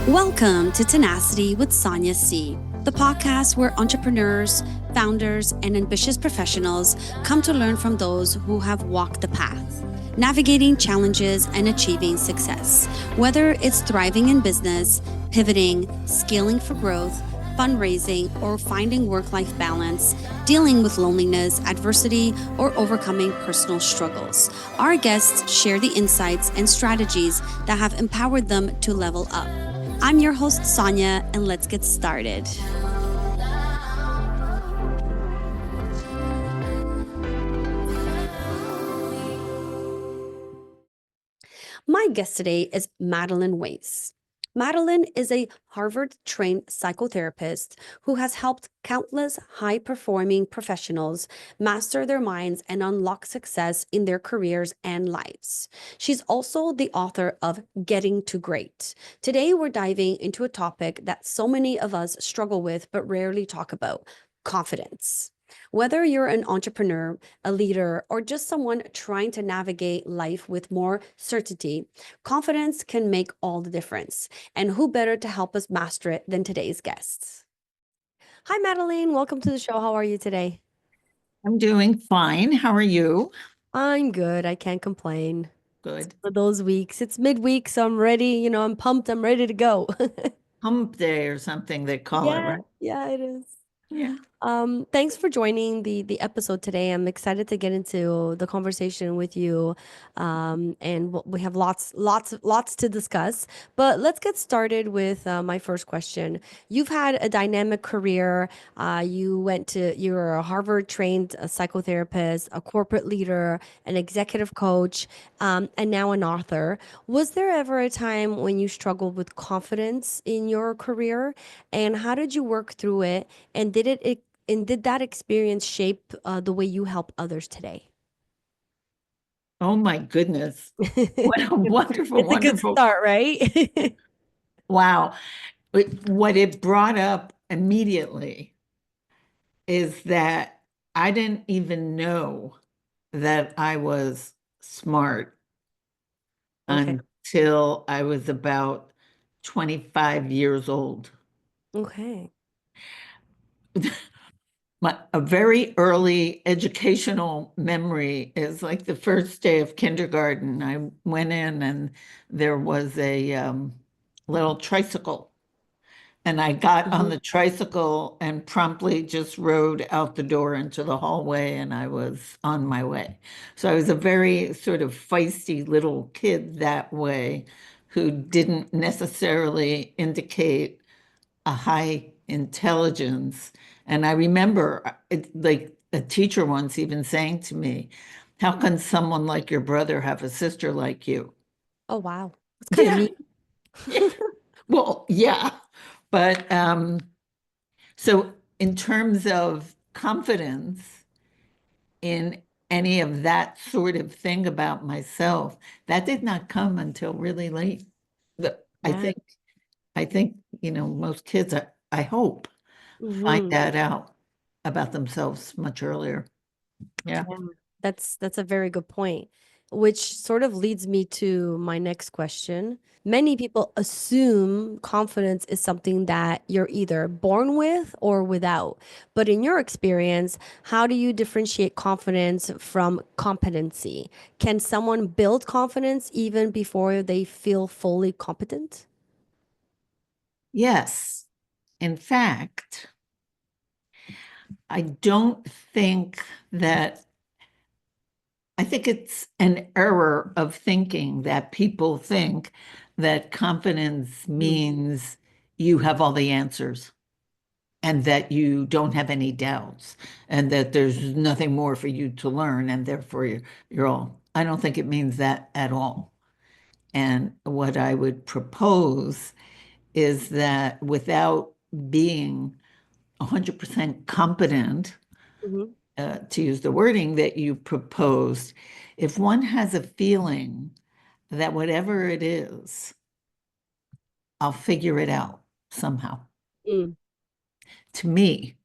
Welcome to Tenacity with Sonia C, the podcast where entrepreneurs, founders, and ambitious professionals come to learn from those who have walked the path, navigating challenges and achieving success. Whether it's thriving in business, pivoting, scaling for growth, fundraising, or finding work life balance, dealing with loneliness, adversity, or overcoming personal struggles. Our guests share the insights and strategies that have empowered them to level up. I'm your host, Sonia, and let's get started. My guest today is Madelaine Weiss. Madelaine is a Harvard-trained psychotherapist who has helped countless high-performing professionals master their minds and unlock success in their careers and lives. She's also the author of Getting to Great. Today, we're diving into a topic that so many of us struggle with but rarely talk about: confidence. Whether you're an entrepreneur, a leader, or just someone trying to navigate life with more certainty, confidence can make all the difference. And who better to help us master it than today's guests? Hi, Madelaine. Welcome to the show. How are you today? I'm doing fine. How are you? I'm good. I can't complain. Good. For those weeks, it's midweek, so I'm ready. I'm pumped. I'm ready to go. Hump day or something they call it, Yeah, right? yeah, it is. Yeah. Thanks for joining the episode today. I'm excited to get into the conversation with you. And we have lots to discuss. But let's get started with my first question. You've had a dynamic career. You're a Harvard trained psychotherapist, a corporate leader, an executive coach, and now an author. Was there ever a time when you struggled with confidence in your career? And how did you work through it? And did that experience shape the way you help others today? Oh my goodness. What a It's wonderful, it's a good wonderful. start, right? Wow. What it brought up immediately is that I didn't even know that I was smart Okay. until I was about 25 years old. Okay. A very early educational memory is like the first day of kindergarten. I went in and there was a little tricycle, and I got on Mhm. the tricycle and promptly just rode out the door into the hallway, and I was on my way. So I was a very sort of feisty little kid that way, who didn't necessarily indicate a high intelligence. And I remember like a teacher once even saying to me, "How can someone like your brother have a sister like you?" Oh, wow. It's kind of Yeah, neat. yeah. Well, yeah. But so in terms of confidence in any of that sort of thing about myself, that did not come until really late. I Yeah. think most kids, I hope, find Hmm. that out about themselves much earlier. Yeah. Yeah. That's a very good point, which sort of leads me to my next question. Many people assume confidence is something that you're either born with or without. But in your experience, how do you differentiate confidence from competency? Can someone build confidence even before they feel fully competent? Yes. In fact, I don't think that, I think it's an error of thinking that people think that confidence Mm. means you have all the answers and that you don't have any doubts and that there's nothing more for you to learn and therefore you're all. I don't think it means that at all. And what I would propose is that without being 100% competent, Mhm. to use the wording that you proposed, if one has a feeling that whatever it is, I'll figure it out somehow. Mm. To me,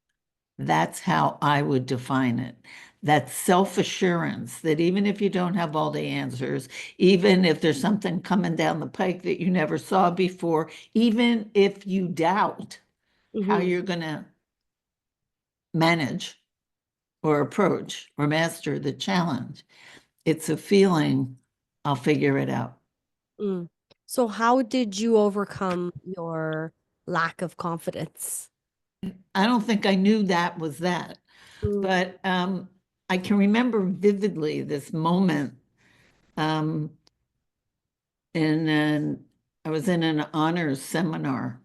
that's how I would define it. that self-assurance that even if you don't have all the answers, even if there's something coming down the pike that you never saw before, even if you doubt how Hmm. you're going to manage or approach or master the challenge, it's a feeling, I'll figure it out. Mm. So how did you overcome your lack of confidence? I don't think I knew that was that, Mm. but I can remember vividly this moment. Um, and then I was in an honors seminar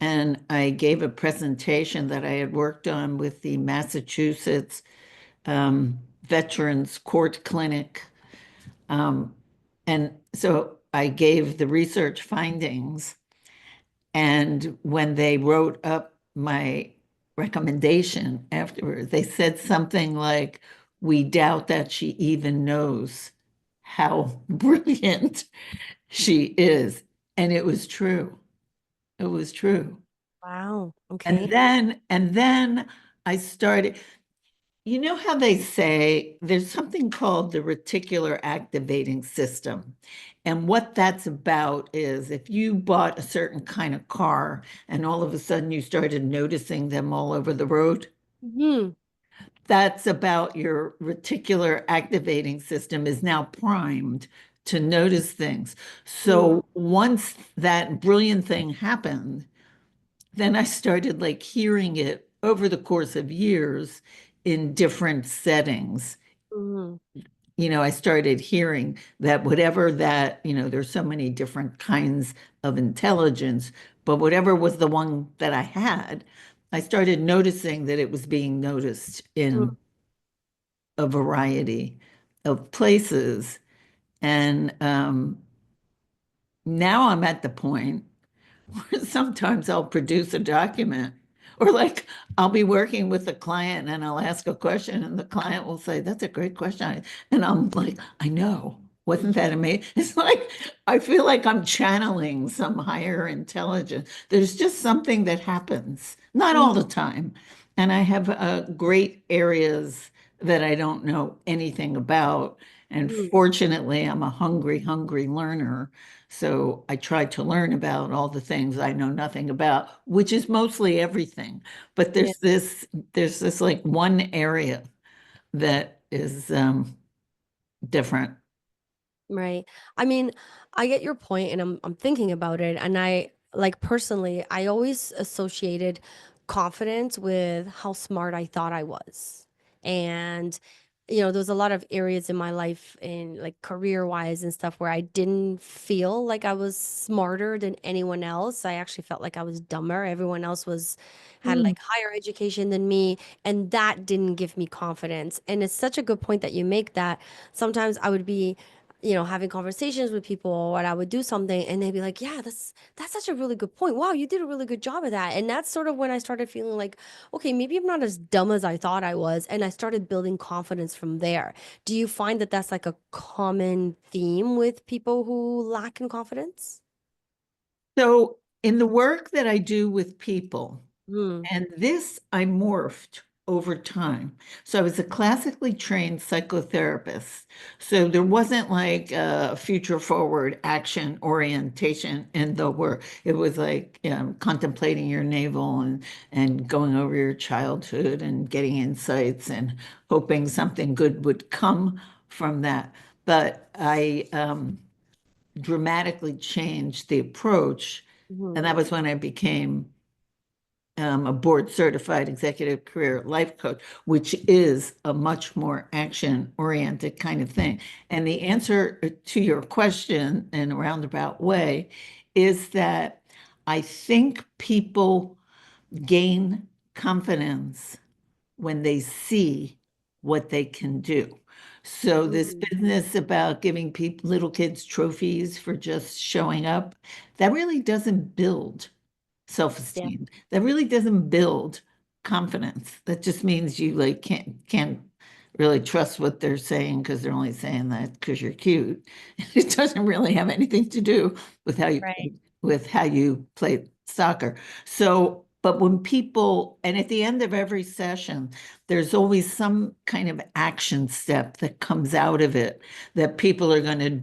and I gave a presentation that I had worked on with the Massachusetts Veterans Court Clinic. Um, and so I gave the research findings. And when they wrote up my recommendation afterwards, they said something like, "We doubt that she even knows how brilliant she is." And it was true. It was true. Wow. And Okay. then I started, you know how they say there's something called the reticular activating system. And what that's about is if you bought a certain kind of car and all of a sudden you started noticing them all over the road, Hmm. that's about your reticular activating system is now primed to notice things. Mm. So once that brilliant thing happened, then I started like hearing it over the course of years in different settings. Mm. I started hearing that whatever that, there's so many different kinds of intelligence, but whatever was the one that I had, I started noticing that it was being noticed Mm. in a variety of places. And now I'm at the point sometimes I'll produce a document or like I'll be working with a client and I'll ask a question and the client will say, "That's a great question." And I'm like, "I know. Wasn't that amazing?" It's like I feel like I'm channeling some higher intelligence. There's just something that happens, not all Mm. the time. And I have great areas that I don't know anything about. And Mm. fortunately, I'm a hungry, hungry learner. So I tried to learn about all the things I know nothing about, which is mostly everything. But Yeah. there's this like one area that is different. Right. I mean, I get your point and I'm thinking about it and I like personally, I always associated confidence with how smart I thought I was. And there's a lot of areas in my life in like career-wise and stuff where I didn't feel like I was smarter than anyone else. I actually felt like I was dumber. Everyone else was had Hmm. like higher education than me, and that didn't give me confidence. And it's such a good point that you make that sometimes I would be having conversations with people and I would do something and they'd be like, yeah, that's such a really good point. Wow, you did a really good job of that. And that's sort of when I started feeling like, okay, maybe I'm not as dumb as I thought I was. And I started building confidence from there. Do you find that that's like a common theme with people who lack in confidence? So in the work that I do with people, Hmm. and this I morphed over time. So I was a classically trained psychotherapist. So there wasn't like a future forward action orientation in the work. It was like contemplating your navel and going over your childhood and getting insights and hoping something good would come from that. But I dramatically changed the approach. And Hmm. that was when I became a board certified executive career life coach, which is a much more action oriented kind of thing. And the answer to your question in a roundabout way is that I think people gain confidence when they see what they can do. So this Hmm. business about giving people little kids trophies for just showing up, that really doesn't build Yeah. self-esteem. That really doesn't build confidence. That just means you like can't really trust what they're saying because they're only saying that because you're cute. It doesn't really have anything to do with how you Right. play soccer. So But when people, and at the end of every session, there's always some kind of action step that comes out of it that people are going to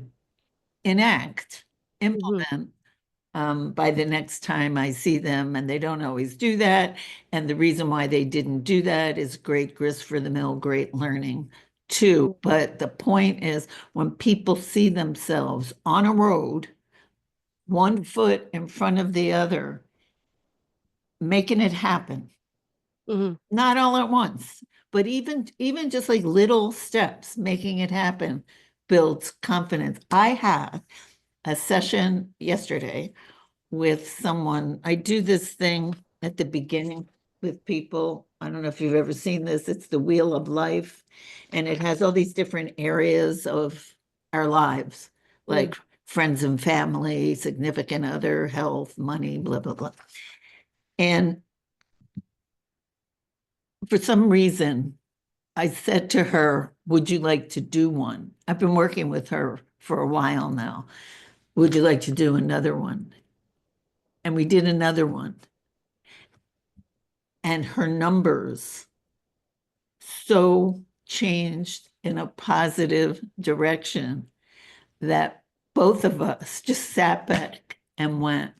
enact, Mhm. implement by the next time I see them, and they don't always do that. And the reason why they didn't do that is great grist for the mill, great learning too. But the point is, when people see themselves on a road, one foot in front of the other, making it happen, Mhm. not all at once, but even just like little steps, making it happen builds confidence. I had a session yesterday with someone. I do this thing at the beginning with people. I don't know if you've ever seen this. It's the wheel of life, and it has all these different areas of our lives, Mm. like friends and family, significant other, health, money, blah, blah, blah. And for some reason, I said to her, would you like to do one? I've been working with her for a while now. Would you like to do another one? And we did another one. And her numbers so changed in a positive direction that both of us just sat back and went,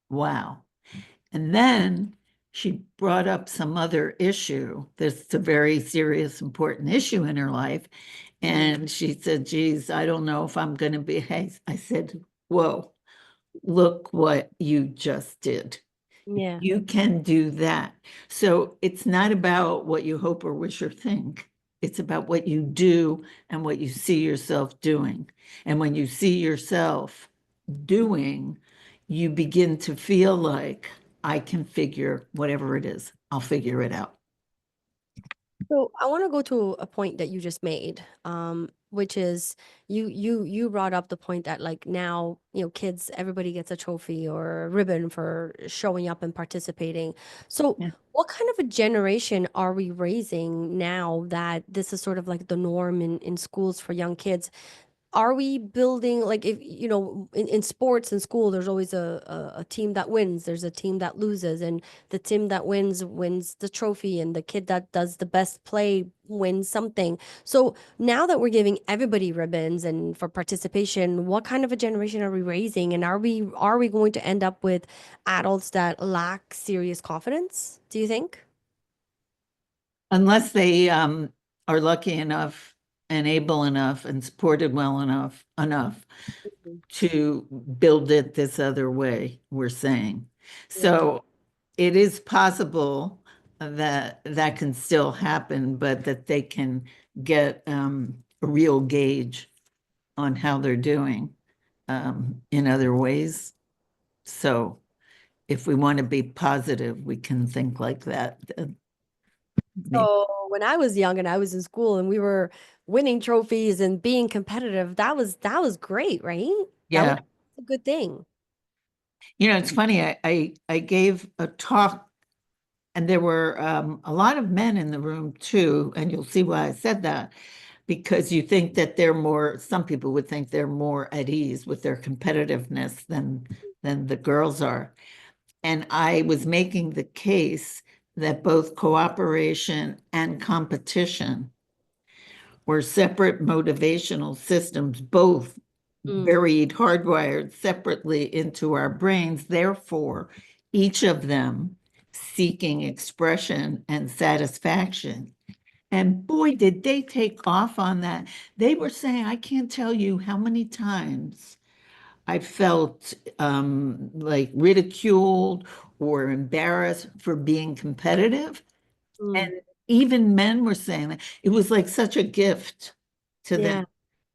wow. And then she brought up some other issue that's a very serious, important issue in her life. And she said, geez, I don't know if I'm going to be. I said, whoa, look what you just did. Yeah. You can do that. So it's not about what you hope or wish or think. It's about what you do and what you see yourself doing. And when you see yourself doing, you begin to feel like I can figure whatever it is, I'll figure it out. So I want to go to a point that you just made, which is you brought up the point that like now, kids, everybody gets a trophy or a ribbon for showing up and participating. So Yeah. what kind of a generation are we raising now that this is sort of like the norm in schools for young kids? Are we building like if in sports in school there's always a team that wins, there's a team that loses, and the team that wins the trophy, and the kid that does the best play wins something. So now that we're giving everybody ribbons and for participation, what kind of a generation are we raising, and are we going to end up with adults that lack serious confidence, do you think? Unless they are lucky enough and able enough and supported well enough Mhm. to build it this other way, we're saying. Yeah. So it is possible that that can still happen, but that they can get a real gauge on how they're doing in other ways. So if we want to be positive, we can think like that. Maybe. So when I was young and I was in school and we were winning trophies and being competitive, that was great, right? That was Yeah. a good thing. It's funny. I gave a talk, and there were a lot of men in the room too, and you'll see why I said that, because you think that they're more, some people would think they're more at ease with their competitiveness than the girls are. And I was making the case that both cooperation and competition were separate motivational systems, both Mm, buried, hardwired separately into our brains. Therefore, each of them seeking expression and satisfaction. And boy, did they take off on that. They were saying, I can't tell you how many times I felt like ridiculed or embarrassed for being competitive. mm. And even men were saying that it was like such a gift to them Yeah.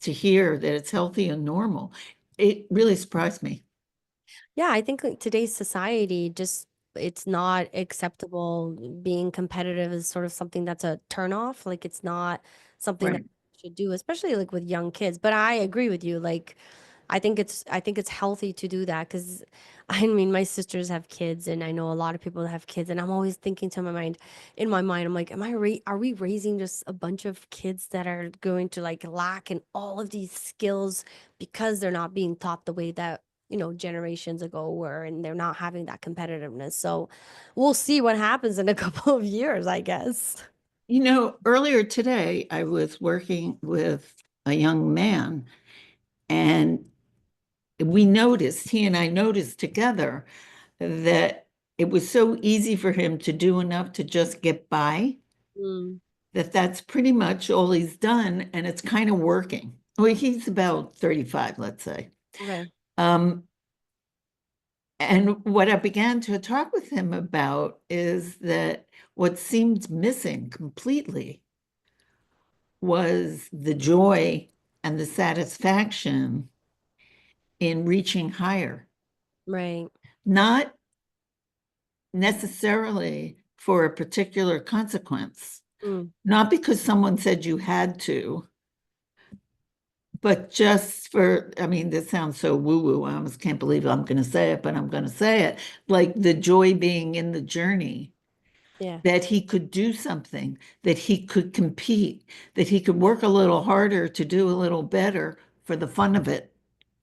to hear that it's healthy and normal. It really surprised me. Yeah, I think like today's society just it's not acceptable. Being competitive is sort of something that's a turn off. Like it's not something that Right. you should do, especially like with young kids. But I agree with you. Like I think it's healthy to do that because I mean my sisters have kids and I know a lot of people that have kids, and I'm always thinking to my mind in my mind I'm like, are we raising just a bunch of kids that are going to like lack in all of these skills because they're not being taught the way that generations ago were, and they're not having that competitiveness. So we'll see what happens in a couple of years, I guess. Earlier today, I was working with a young man, and he and I noticed together that it was so easy for him to do enough to just get by, Mm, that that's pretty much all he's done, and it's kind of working. Well, he's about 35, let's say. okay. Um, and what I began to talk with him about is that what seemed missing completely was the joy and the satisfaction in reaching higher, Right. not necessarily for a particular consequence, Mm, not because someone said you had to, but just for, I mean, this sounds so woo-woo. I almost can't believe I'm going to say it, but I'm going to say it. Like the joy being in the journey, yeah. that he could do something, that he could compete, that he could work a little harder to do a little better for the fun of it.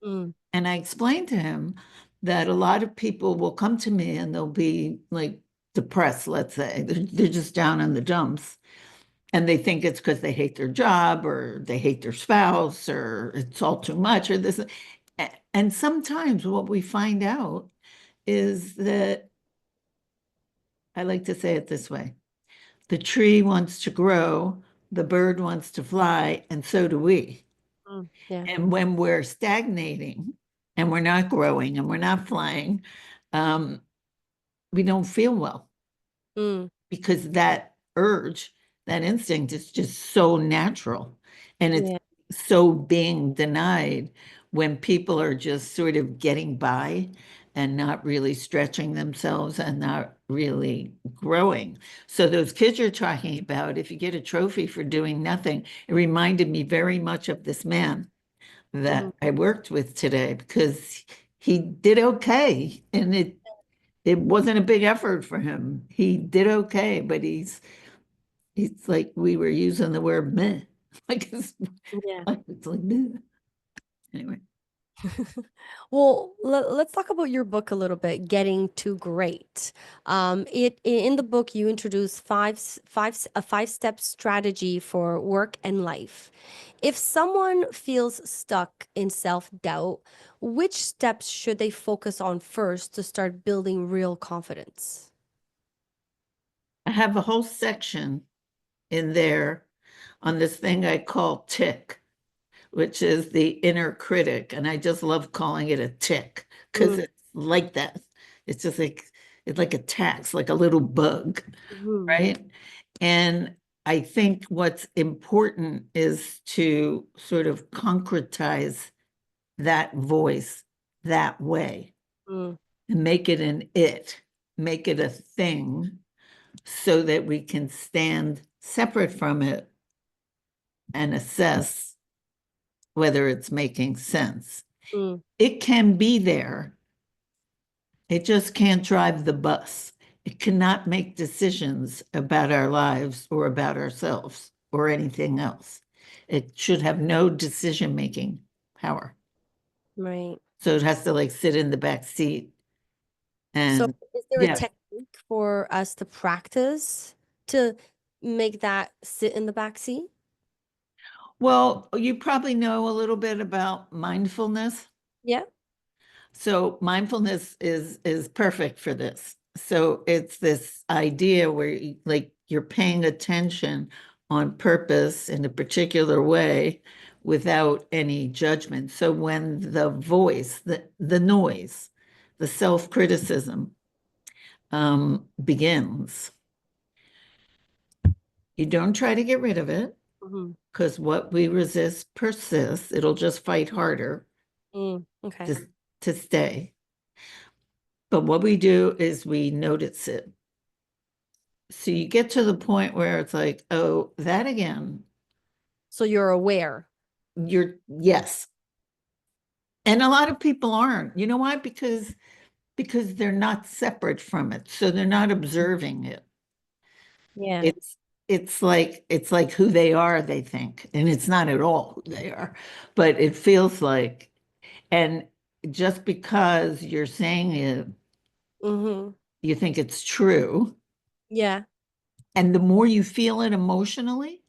Mm, And I explained to him that a lot of people will come to me and they'll be like depressed, let's say. They're just down in the dumps. And they think it's because they hate their job or they hate their spouse or it's all too much or this. And sometimes what we find out is that, I like to say it this way: the tree wants to grow, the bird wants to fly, and so do we. yeah. And when we're stagnating and we're not growing and we're not flying, um, we don't feel well, Mm, because that urge, that instinct is just so natural. And it's yeah. so being denied when people are just sort of getting by and not really stretching themselves and not really growing. So those kids you're talking about, if you get a trophy for doing nothing, it reminded me very much of this man Mhm. that I worked with today, because he did okay, and it wasn't a big effort for him. He did okay, but he's like, we were using the word meh. Like Yeah. it's like meh. Anyway. Well, let's talk about your book a little bit, Getting to Great. In the book you introduce a five-step strategy for work and life. If someone feels stuck in self-doubt, which steps should they focus on first to start building real confidence? I have a whole section in there on this thing I call tick, which is the inner critic. And I just love calling it a tick because Mm, it's like that. It's just like, it's like a tax, like a little bug, mhm, right? And I think what's important is to sort of concretize that voice that way mm, and make it an it, make it a thing, so that we can stand separate from it and assess whether it's making sense. mm. It can be there, it just can't drive the bus. It cannot make decisions about our lives or about ourselves or anything else. It should have no decision-making power. Right. So it has to like sit in the back seat. So, And is there a yeah, technique for us to practice to make that sit in the back seat? well, you probably know a little bit about mindfulness. Yeah. So mindfulness is perfect for this. So it's this idea where like you're paying attention on purpose in a particular way without any judgment. So when the voice, the noise, the self-criticism begins, you don't try to get rid of it, Hmm. because what we resist persists. It'll just fight harder Mm, okay. to, to stay. But what we do is we notice it. So you get to the point where it's like, oh, that again. So you're aware. Yes. And a lot of people aren't. You know why? Because they're not separate from it. So they're not observing it. Yeah. It's it's like who they are, they think. And it's not at all who they are. But it feels like, and just because you're saying it, Mm-hmm. you think it's true. Yeah. And the more you feel it emotionally,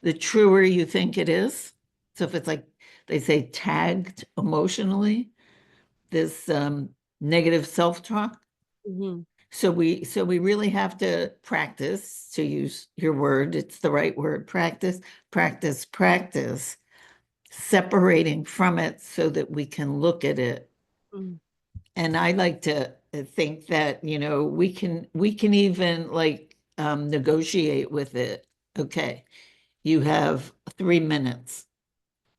the truer you think it is. So if it's like they say tagged emotionally, this negative self-talk. Mm-hmm. So we really have to practice, to use your word, it's the right word, practice, practice, practice, separating from it so that we can look at it. Mm. And I like to think that, we can even like negotiate with it. Okay, you have 3 minutes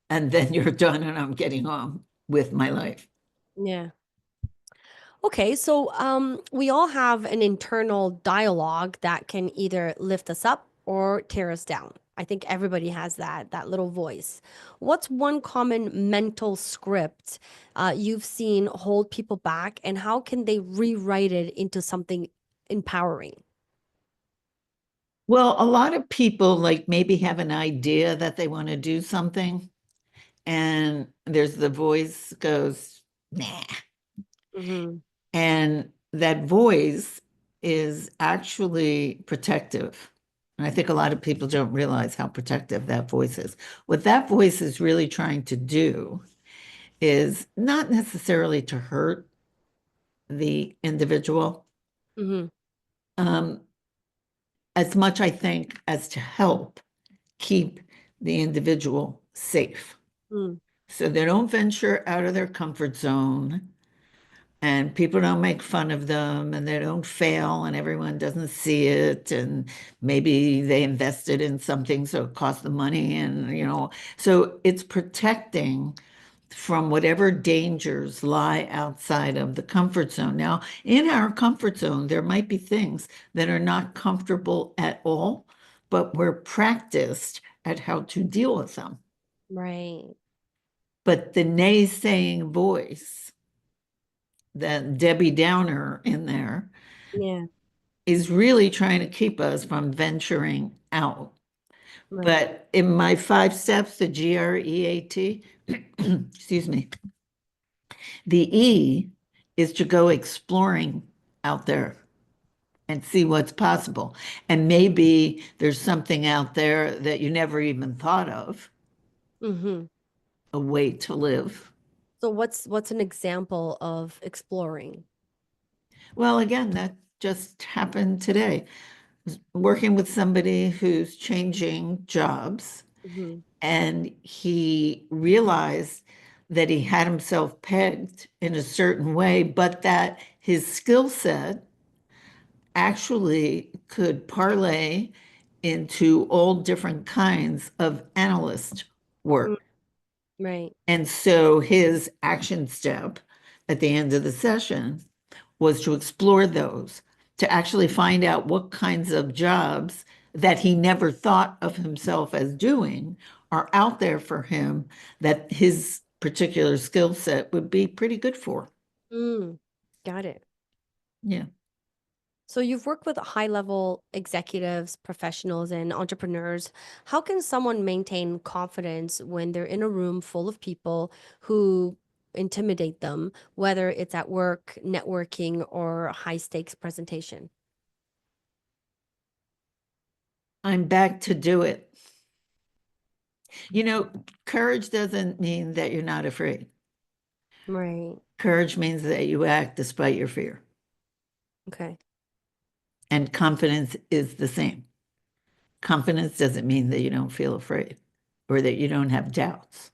and then you're done and I'm getting on with my life. Yeah. Okay, so we all have an internal dialogue that can either lift us up or tear us down. I think everybody has that little voice. What's one common mental script you've seen hold people back, and how can they rewrite it into something empowering? Well, a lot of people like maybe have an idea that they want to do something, and there's the voice goes, nah. Mm-hmm. And that voice is actually protective. And I think a lot of people don't realize how protective that voice is. What that voice is really trying to do is not necessarily to hurt the individual, Mm-hmm. um, as much, I think, as to help keep the individual safe. Mm. So they don't venture out of their comfort zone and people don't make fun of them and they don't fail and everyone doesn't see it. And maybe they invested in something, so it cost them money. And, so it's protecting from whatever dangers lie outside of the comfort zone. Now, in our comfort zone, there might be things that are not comfortable at all, but we're practiced at how to deal with them. Right. But the naysaying voice, that Debbie Downer in there, Yeah. is really trying to keep us from venturing out. Right. But in my 5 steps, the GREAT, excuse me, the E is to go exploring out there and see what's possible. And maybe there's something out there that you never even thought of, Mm-hmm. a way to live. So what's an example of exploring? Well, again, that just happened today. I was working with somebody who's changing jobs, Mm-hmm. and he realized that he had himself pegged in a certain way, but that his skill set actually could parlay into all different kinds of analyst Mm. work. Right. And so his action step at the end of the session was to explore those, to actually find out what kinds of jobs that he never thought of himself as doing are out there for him that his particular skill set would be pretty good for. Mm. Got it. Yeah. So you've worked with high level executives, professionals, and entrepreneurs. How can someone maintain confidence when they're in a room full of people who intimidate them, whether it's at work, networking, or a high stakes presentation? I'm back to do it. Courage doesn't mean that you're not afraid. Right. Courage means that you act despite your fear. Okay. And confidence is the same. Confidence doesn't mean that you don't feel afraid or that you don't have doubts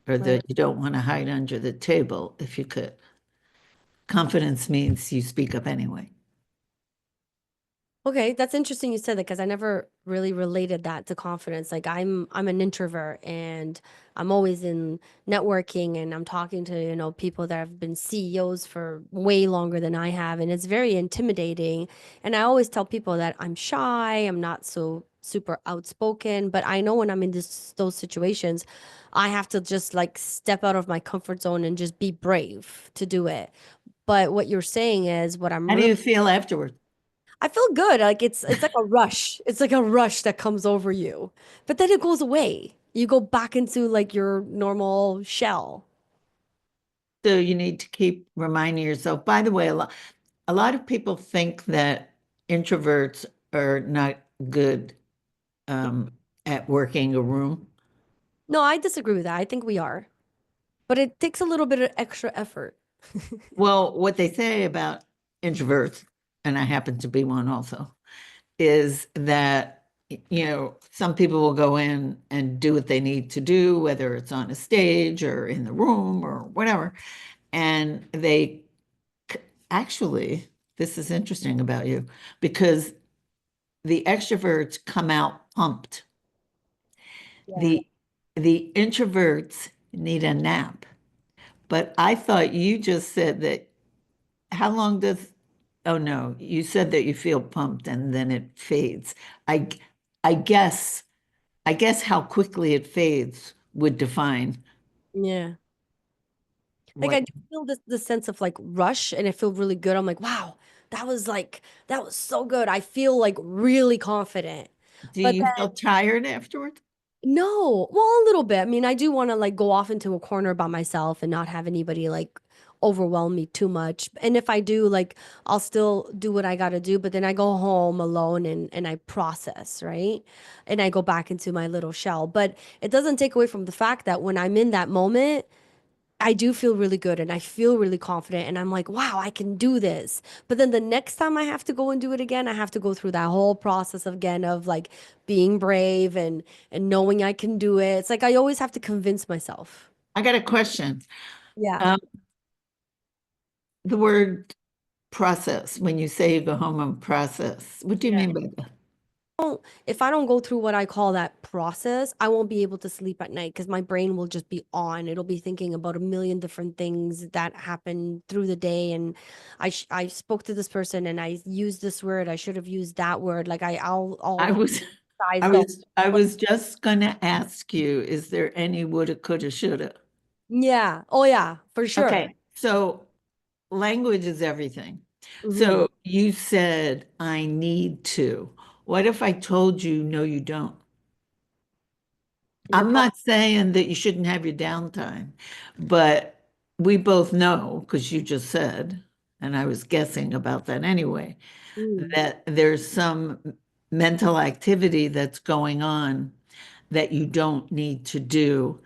or Right. that you don't want to hide under the table if you could. Confidence means you speak up anyway. Okay, that's interesting you said that because I never really related that to confidence. Like I'm an introvert and I'm always in networking and I'm talking to, people that have been CEOs for way longer than I have, and it's very intimidating. And I always tell people that I'm shy, I'm not so super outspoken, but I know when I'm in those situations, I have to just like step out of my comfort zone and just be brave to do it. But what you're saying is what I'm How do really you feel afterward? I feel good. Like it's like a rush. It's like a rush that comes over you. But then it goes away. You go back into like your normal shell. So you need to keep reminding yourself. By the way, a lot of people think that introverts are not good at working a room. No, I disagree with that. I think we are, but it takes a little bit of extra effort. Well, what they say about introverts, and I happen to be one also, is that, some people will go in and do what they need to do, whether it's on a stage or in the room or whatever. And actually, this is interesting about you because the extroverts come out pumped. Yeah. The the introverts need a nap. But I thought you just said that how long does, oh no, you said that you feel pumped and then it fades. I I guess I guess how quickly it fades would define Yeah. Like I what do feel this sense of like rush and I feel really good. I'm like, wow, that was so good. I feel like really confident. do But you feel tired afterwards? no, well, a little bit. I mean, I do want to like go off into a corner by myself and not have anybody like overwhelm me too much. And if I do, like, I'll still do what I got to do, but then I go home alone and I process, right? And I go back into my little shell. But it doesn't take away from the fact that when I'm in that moment, I do feel really good and I feel really confident and I'm like, wow, I can do this. But then the next time I have to go and do it again, I have to go through that whole process again of like being brave and knowing I can do it. It's like I always have to convince myself. I got a question. Yeah. Um, the word process, when you say you go home and process, what do you Yeah. mean by that? If I don't go through what I call that process, I won't be able to sleep at night because my brain will just be on. It'll be thinking about a million different things that happen through the day. And I spoke to this person and I used this word. I should have used that word. Like I I'll was size the I but was just gonna ask you, is there any woulda, coulda, shoulda? yeah. Oh yeah, for sure. Okay, so language is everything. Hmm. So you said, I need to. What if I told you, no, you don't? You're I'm probably not saying that you shouldn't have your downtime, but we both know, because you just said, and I was guessing about that anyway, that there's some mental activity that's going on that you don't need to do.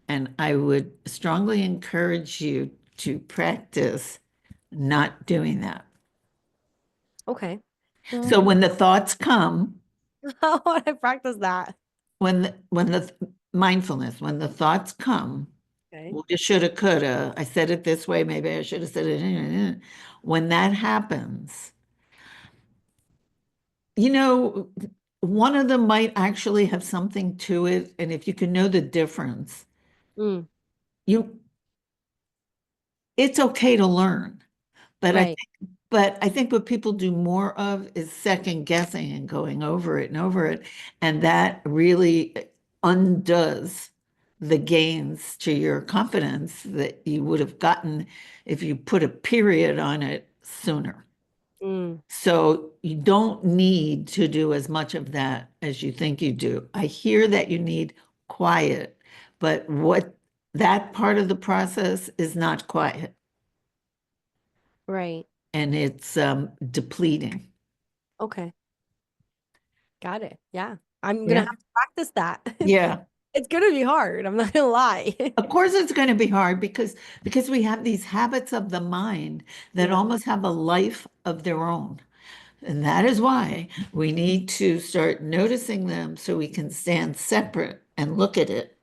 And I would strongly encourage you to practice not doing that. okay. So Well, when the thoughts come, how would I practice that? when the mindfulness, when the thoughts come, Okay. woulda, shoulda, coulda, I said it this way, maybe I should have said it. When that happens, you know, one of them might actually have something to it. And if you can know the difference, Mm, you it's okay to learn. But right. I think what people do more of is second guessing and going over it and over it. And that really undoes the gains to your confidence that you would have gotten if you put a period on it sooner. Mm, So you don't need to do as much of that as you think you do. I hear that you need quiet, but what that part of the process is not quiet right. and it's depleting. Okay. Got it. Yeah. I'm gonna Yeah. have to practice that. Yeah. It's gonna be hard. I'm not gonna lie. Of course it's going to be hard because we have these habits of the mind that Yeah. almost have a life of their own. And that is why we need to start noticing them so we can stand separate and look at it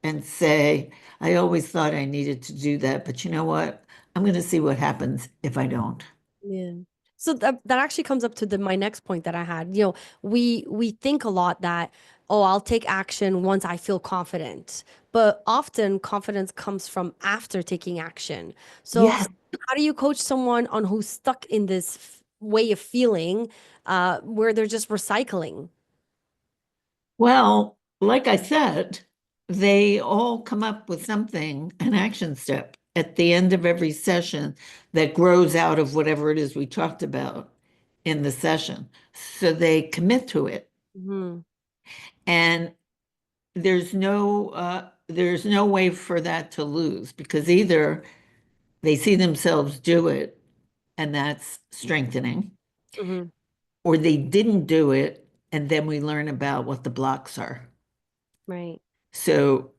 and say, I always thought I needed to do that, but you know what? I'm going to see what happens if I don't. Yeah. So that actually comes up to my next point that I had. We think a lot that, oh, I'll take action once I feel confident. But often confidence comes from after taking action. So Yes. how do you coach someone on who's stuck in this way of feeling where they're just recycling? Well, like I said, they all come up with something, an action step at the end of every session that grows out of whatever it is we talked about in the session. So they commit to it. Hmm. And there's no way for that to lose because either they see themselves do it, and that's strengthening, Hmm. or they didn't do it, and then we learn about what the blocks are. Right. So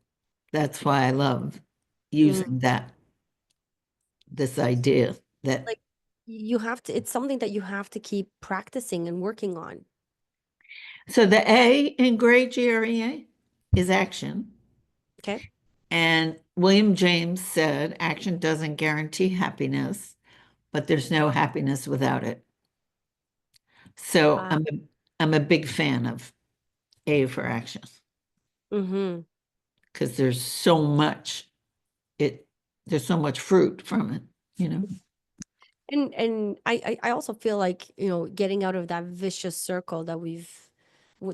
that's why I love Mm. using this idea that Like you have to, it's something that you have to keep practicing and working on. so the A in great GREA is action. Okay. And William James said, action doesn't guarantee happiness, but there's no happiness without it. So Uh, I'm a big fan of A for action mm-hmm. because it there's so much fruit from it, you know. And I also feel like, getting out of that vicious circle that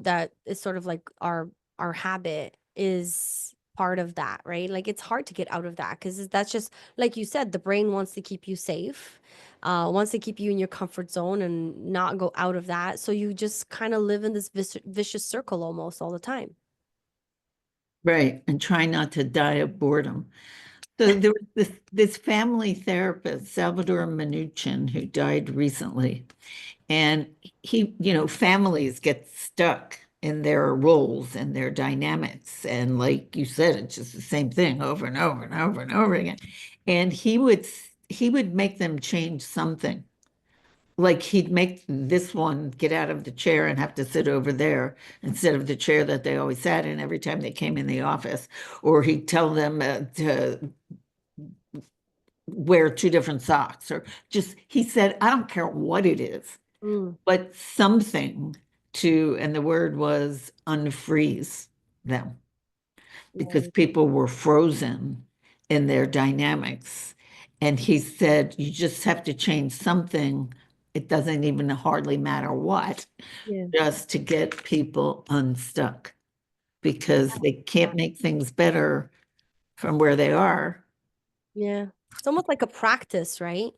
that is sort of like our habit is part of that, right? Like it's hard to get out of that because that's just like you said, the brain wants to keep you safe, wants to keep you in your comfort zone and not go out of that. So you just kind of live in this vicious circle almost all the time. Right. And try not to die of boredom. So there was this family therapist, Salvador Minuchin, who died recently. And families get stuck in their roles and their dynamics. And like you said, it's just the same thing over and over and over and over again. And he would make them change something. Like he'd make this one get out of the chair and have to sit over there instead of the chair that they always sat in every time they came in the office. Or he'd tell them to wear two different socks. Or just, he said, I don't care what it is, Mm, but something to, and the word was unfreeze them because right. people were frozen in their dynamics. And he said, you just have to change something. It doesn't even hardly matter what, Yeah. just to get people unstuck because they can't make things better from where they are. Yeah. It's almost like a practice, right?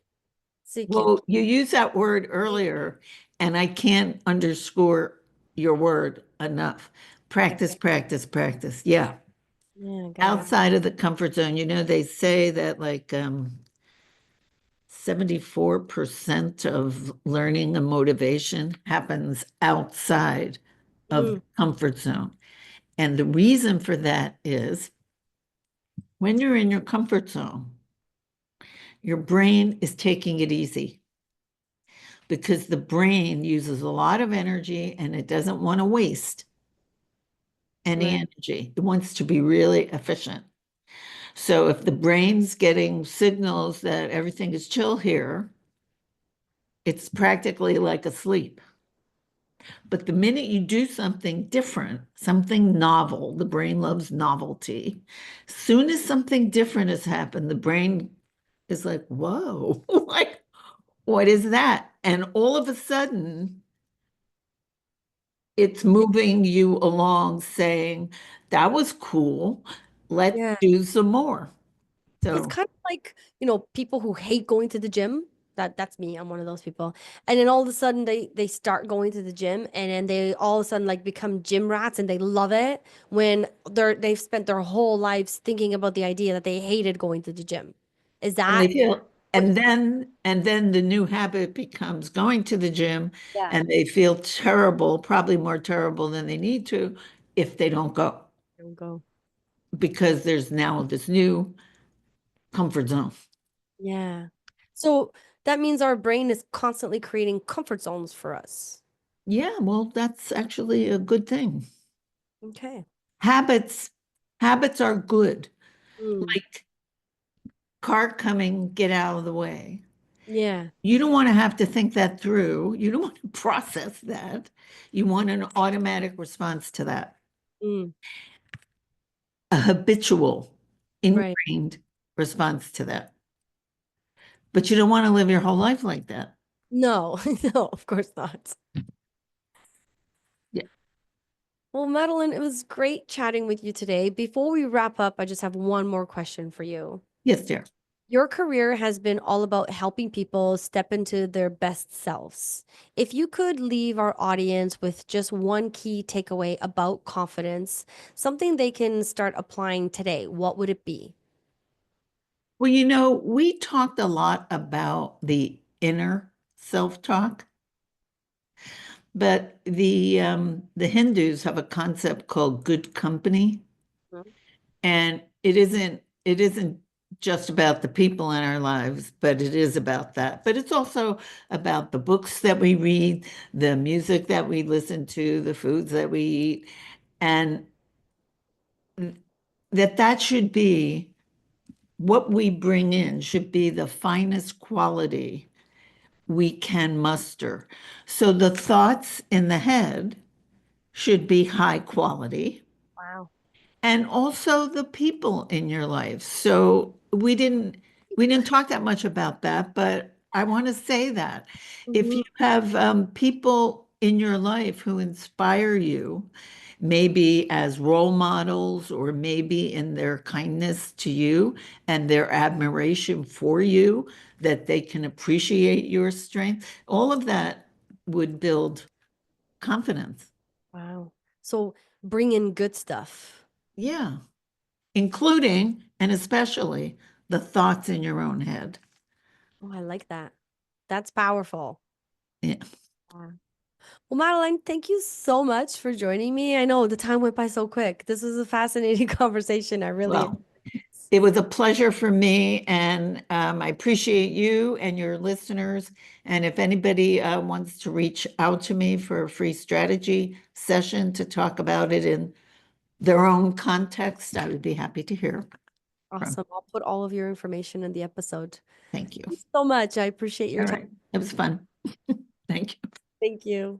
So you can, Well, you used that word earlier, and I can't underscore your word enough. Practice, practice, practice. Yeah. yeah, got it. Outside of the comfort zone, they say that like 74% of learning and motivation happens outside of Mm, the comfort zone. And the reason for that is when you're in your comfort zone, your brain is taking it easy because the brain uses a lot of energy and it doesn't want to waste any right. energy. It wants to be really efficient. So if the brain's getting signals that everything is chill here, it's practically like a sleep. But the minute you do something different, something novel, the brain loves novelty. Soon as something different has happened, the brain is like, whoa, like, what is that? And all of a sudden, it's moving you along saying, that was cool. Let's Yeah. do some more. It's So, kind of like, people who hate going to the gym. That's me. I'm one of those people. And then all of a sudden they start going to the gym and then they all of a sudden like become gym rats and they love it when they've spent their whole lives thinking about the idea that they hated going to the gym. Is and they that feel, what and then the new habit becomes going to the gym yeah, and they feel terrible, probably more terrible than they need to if they don't go don't go. because there's now this new comfort zone. Yeah. So that means our brain is constantly creating comfort zones for us. Yeah, well, that's actually a good thing. Okay. Habits, habits are good. Mm. Like car coming, get out of the way. Yeah. You don't want to have to think that through. You don't want to process that. You want an automatic response to that, Mm. a habitual, Right. ingrained response to that. But you don't want to live your whole life like that. No, no, of course not. Yeah. Well, Madeline, it was great chatting with you today. Before we wrap up, I just have one more question for you. Yes, dear. Your career has been all about helping people step into their best selves. If you could leave our audience with just one key takeaway about confidence, something they can start applying today, what would it be? Well, we talked a lot about the inner self-talk, but the Hindus have a concept called good company, Mhm. and it isn't just about the people in our lives, but it is about that. But it's also about the books that we read, the music that we listen to, the foods that we eat, and that should be what we bring in should be the finest quality we can muster. So the thoughts in the head should be high quality, Wow. and also the people in your life. So we didn't talk that much about that, but I want to say that if Mhm. you have people in your life who inspire you, maybe as role models or maybe in their kindness to you and their admiration for you, that they can appreciate your strength, all of that would build confidence. Wow. So bring in good stuff. Yeah. Including and especially the thoughts in your own head. Oh, I like that. That's powerful. Yeah. Yeah. Well, Madeline, thank you so much for joining me. I know the time went by so quick. This was a fascinating conversation. I really Well, it was a pleasure for me, and I appreciate you and your listeners. And if anybody wants to reach out to me for a free strategy session to talk about it in their own context, I would be happy to hear from. awesome. I'll put all of your information in the episode. Thank you. Thank you so much. I appreciate your All time. right. It was fun. Thank you. Thank you.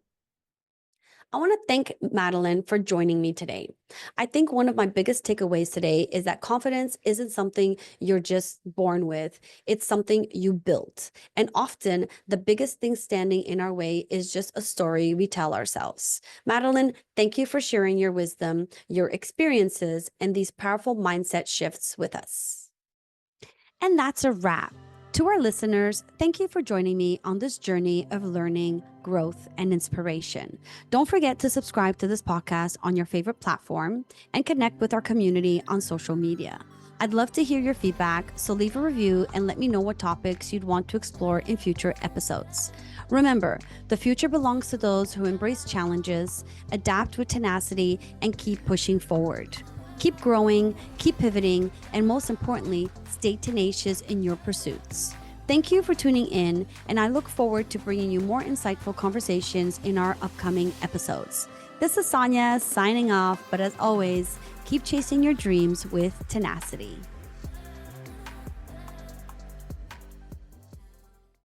I want to thank Madeline for joining me today. I think one of my biggest takeaways today is that confidence isn't something you're just born with, it's something you built. And often, the biggest thing standing in our way is just a story we tell ourselves. Madeline, thank you for sharing your wisdom, your experiences, and these powerful mindset shifts with us. And that's a wrap. To our listeners, thank you for joining me on this journey of learning, growth, and inspiration. Don't forget to subscribe to this podcast on your favorite platform and connect with our community on social media. I'd love to hear your feedback, so leave a review and let me know what topics you'd want to explore in future episodes. Remember, the future belongs to those who embrace challenges, adapt with tenacity, and keep pushing forward. Keep growing, keep pivoting, and most importantly, stay tenacious in your pursuits. Thank you for tuning in, and I look forward to bringing you more insightful conversations in our upcoming episodes. This is Sonia signing off, but as always, keep chasing your dreams with tenacity.